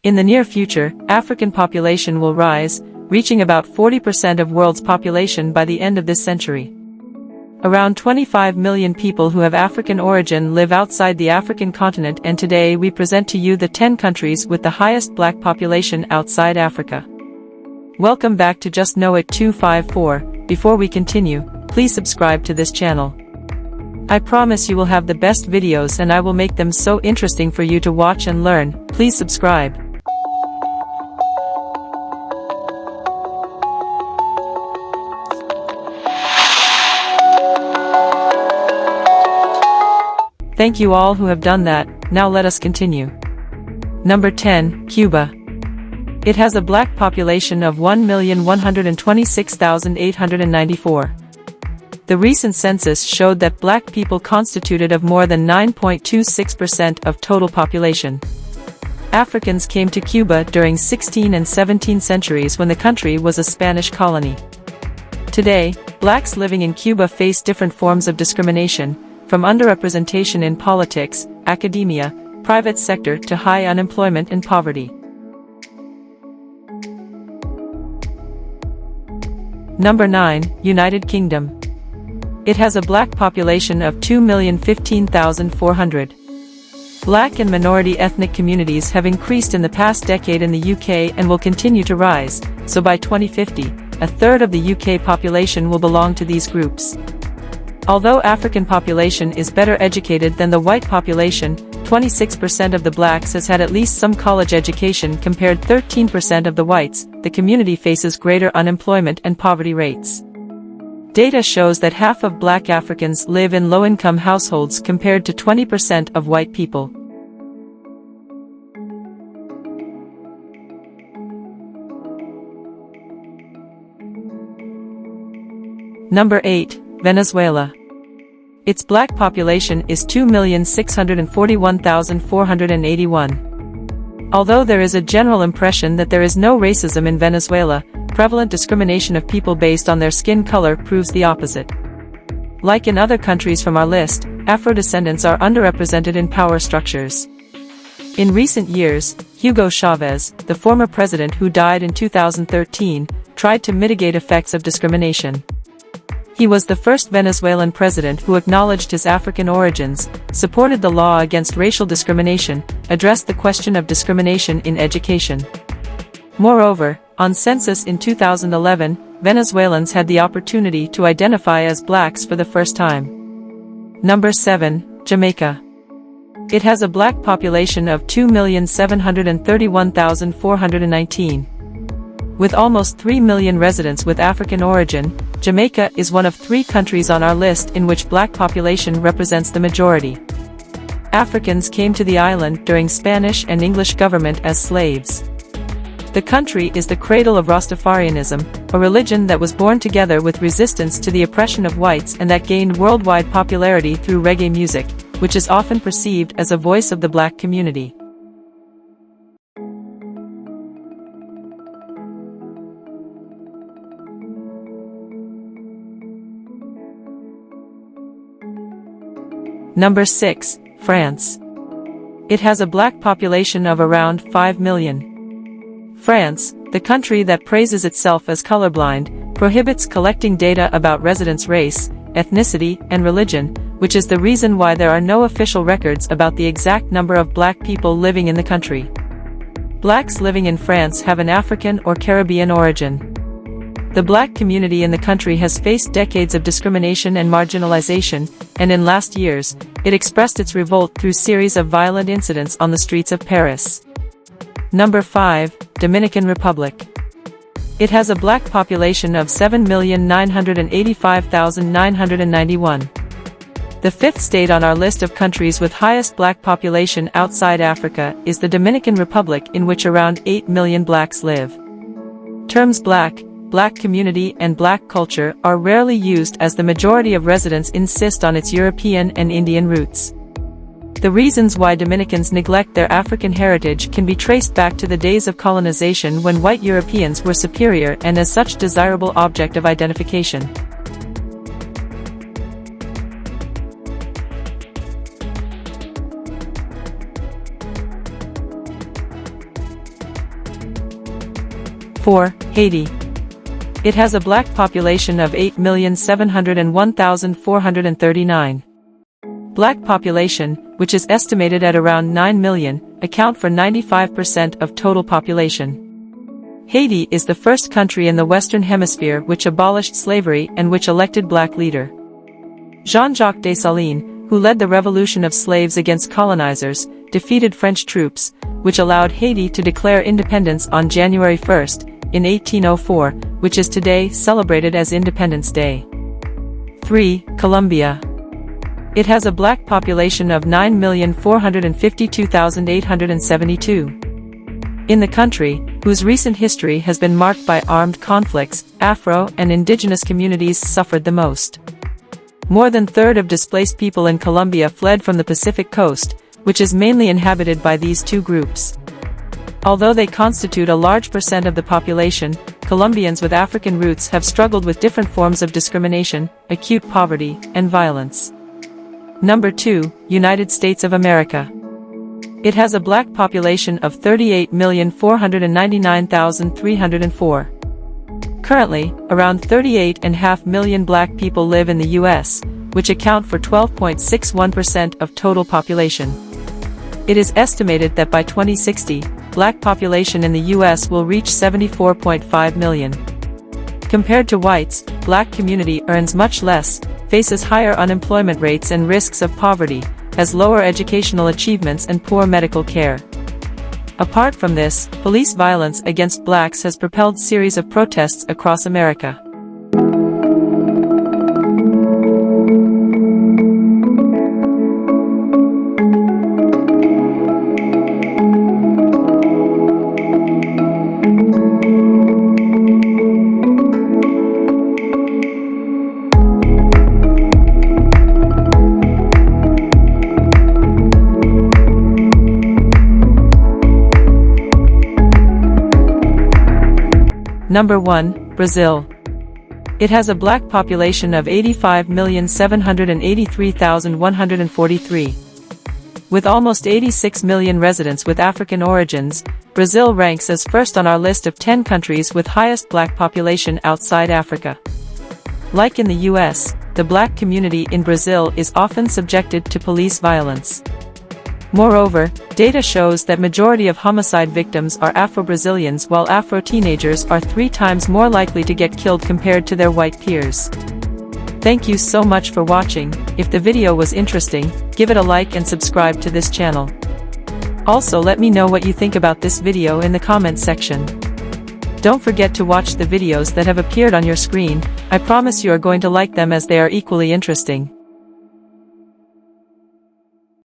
In the near future, African population will rise, reaching about 40% of world's population by the end of this century. Around 25 million people who have African origin live outside the African continent, and today we present to you the 10 countries with the highest black population outside Africa. Welcome back to Just Know It 254. Before we continue, please subscribe to this channel. I promise you will have the best videos and I will make them so interesting for you to watch and learn. Please subscribe. Thank you all who have done that. Now let us continue. Number 10, Cuba. It has a black population of 1,126,894. The recent census showed that black people constituted of more than 9.26% of total population. Africans came to Cuba during 16th and 17th centuries when the country was a Spanish colony. Today, blacks living in Cuba face different forms of discrimination, from underrepresentation in politics, academia, private sector to high unemployment and poverty. Number 9, United Kingdom. It has a black population of 2,015,400. Black and minority ethnic communities have increased in the past decade in the UK and will continue to rise, so by 2050, a third of the UK population will belong to these groups. Although African population is better educated than the white population, 26% of the blacks has had at least some college education compared 13% of the whites, the community faces greater unemployment and poverty rates. Data shows that half of black Africans live in low-income households compared to 20% of white people. Number 8, Venezuela. Its black population is 2,641,481. Although there is a general impression that there is no racism in Venezuela, prevalent discrimination of people based on their skin color proves the opposite. Like in other countries from our list, Afro-descendants are underrepresented in power structures. In recent years, Hugo Chavez, the former president who died in 2013, tried to mitigate effects of discrimination. He was the first Venezuelan president who acknowledged his African origins, supported the law against racial discrimination, addressed the question of discrimination in education. Moreover, on Census in 2011, Venezuelans had the opportunity to identify as blacks for the first time. Number 7, Jamaica. It has a black population of 2,731,419. With almost 3 million residents with African origin, Jamaica is one of 3 countries on our list in which black population represents the majority. Africans came to the island during Spanish and English government as slaves. The country is the cradle of Rastafarianism, a religion that was born together with resistance to the oppression of whites and that gained worldwide popularity through reggae music, which is often perceived as a voice of the black community. Number 6, France. It has a black population of around 5 million. France, the country that praises itself as colorblind, prohibits collecting data about residents' race, ethnicity, and religion, which is the reason why there are no official records about the exact number of black people living in the country. Blacks living in France have an African or Caribbean origin. The black community in the country has faced decades of discrimination and marginalization, and in last years, it expressed its revolt through series of violent incidents on the streets of Paris. Number 5, Dominican Republic. It has a black population of 7,985,991. The fifth state on our list of countries with highest black population outside Africa is the Dominican Republic, in which around 8 million blacks live. Terms black community and black culture are rarely used as the majority of residents insist on its European and Indian roots. The reasons why Dominicans neglect their African heritage can be traced back to the days of colonization when white Europeans were superior and as such desirable object of identification. 4. Haiti. It has a black population of 8,701,439. Black population, which is estimated at around 9 million, account for 95% of total population. Haiti is the first country in the Western Hemisphere which abolished slavery and which elected black leader. Jean-Jacques Dessalines, who led the revolution of slaves against colonizers, defeated French troops, which allowed Haiti to declare independence on January 1 in 1804, which is today celebrated as Independence Day. 3. Colombia. It has a black population of 9,452,872. In the country, whose recent history has been marked by armed conflicts, Afro and indigenous communities suffered the most. More than a third of displaced people in Colombia fled from the Pacific coast, which is mainly inhabited by these two groups. Although they constitute a large percent of the population, Colombians with African roots have struggled with different forms of discrimination, acute poverty, and violence. Number 2, United States of America. It has a black population of 38,499,304. Currently, around 38.5 million black people live in the U.S., which account for 12.61% of total population. It is estimated that by 2060, black population in the U.S. will reach 74.5 million. Compared to whites, black community earns much less, faces higher unemployment rates and risks of poverty, has lower educational achievements and poor medical care. Apart from this, police violence against blacks has propelled series of protests across America. Number 1, Brazil. It has a black population of 85,783,143. With almost 86 million residents with African origins, Brazil ranks as first on our list of 10 countries with highest black population outside Africa. Like in the US, the black community in Brazil is often subjected to police violence. Moreover, data shows that majority of homicide victims are Afro-Brazilians, while Afro-teenagers are 3 times more likely to get killed compared to their white peers. Thank you so much for watching. If the video was interesting, give it a like and subscribe to this channel. Also, let me know what you think about this video in the comment section. Don't forget to watch the videos that have appeared on your screen. I promise you are going to like them as they are equally interesting.